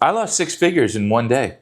I lost six figures in one day.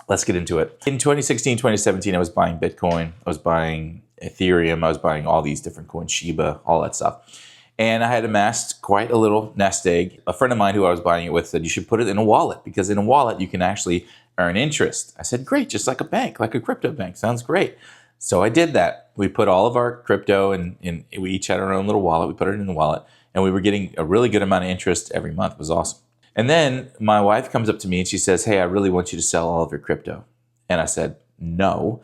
Let's get into it. In 2016, 2017, I was buying Bitcoin. I was buying Ethereum. I was buying all these different coins, Shiba, all that stuff. And I had amassed quite a little nest egg. A friend of mine who I was buying it with said, you should put it in a wallet because in a wallet, you can actually earn interest. I said, great, just like a bank, like a crypto bank. Sounds great. So I did that. We put all of our crypto in we each had our own little wallet. We put it in the wallet and we were getting a really good amount of interest every month. It was awesome. And then my wife comes up to me and she says, hey, I really want you to sell all of your crypto. And I said, no.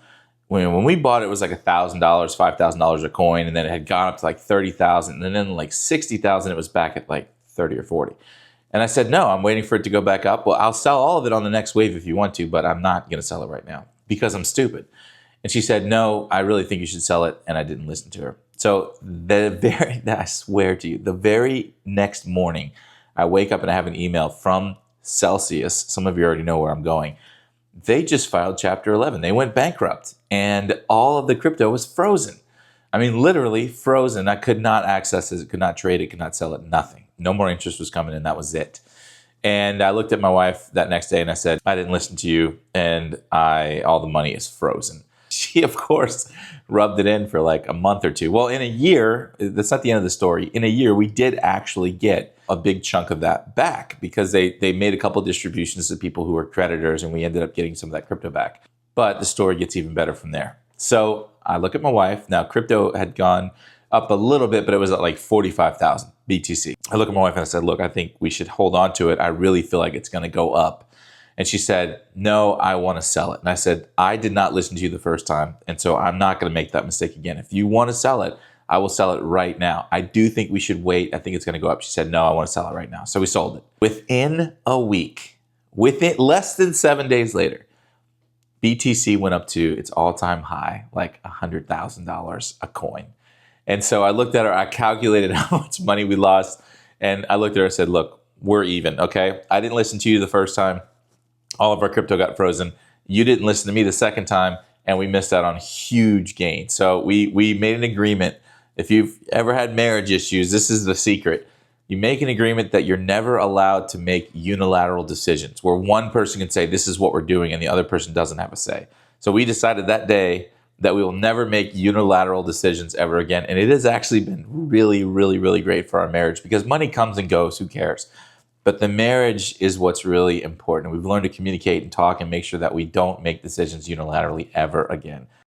When we bought it, it was like $1,000, $5,000 a coin, and then it had gone up to like 30,000, and then like 60,000, it was back at like 30 or 40. And I said, no, I'm waiting for it to go back up. Well, I'll sell all of it on the next wave if you want to, but I'm not going to sell it right now because I'm stupid. And she said, no, I really think you should sell it. And I didn't listen to her. So I swear to you, the very next morning, I wake up and I have an email from Celsius. Some of you already know where I'm going. They just filed Chapter 11. They went bankrupt and all of the crypto was frozen. I mean, literally frozen. I could not access it, could not trade it, could not sell it, nothing. No more interest was coming in. That was it. And I looked at my wife that next day and I said, I didn't listen to you and all the money is frozen. She, of course, rubbed it in for like a month or two. Well, in a year, that's not the end of the story. In a year, we did actually get a big chunk of that back because they made a couple of distributions to people who were creditors and we ended up getting some of that crypto back. But the story gets even better from there. So I look at my wife. Now, crypto had gone up a little bit, but it was at like 45,000 BTC. I look at my wife and I said, look, I think we should hold on to it. I really feel like it's going to go up. And she said, no, I want to sell it. And I said, I did not listen to you the first time. And so I'm not going to make that mistake again. If you want to sell it, I will sell it right now. I do think we should wait. I think it's going to go up. She said, no, I want to sell it right now. So we sold it. Within a week, within less than 7 days later, BTC went up to its all-time high, like $100,000 a coin. And so I looked at her, I calculated how much money we lost. And I looked at her and said, look, we're even, okay? I didn't listen to you the first time. All of our crypto got frozen. You didn't listen to me the second time, and we missed out on huge gains. So we made an agreement. If you've ever had marriage issues, this is the secret. You make an agreement that you're never allowed to make unilateral decisions where one person can say, this is what we're doing, and the other person doesn't have a say. So we decided that day that we will never make unilateral decisions ever again. And it has actually been really, really, really great for our marriage because money comes and goes. Who cares? But the marriage is what's really important. We've learned to communicate and talk and make sure that we don't make decisions unilaterally ever again.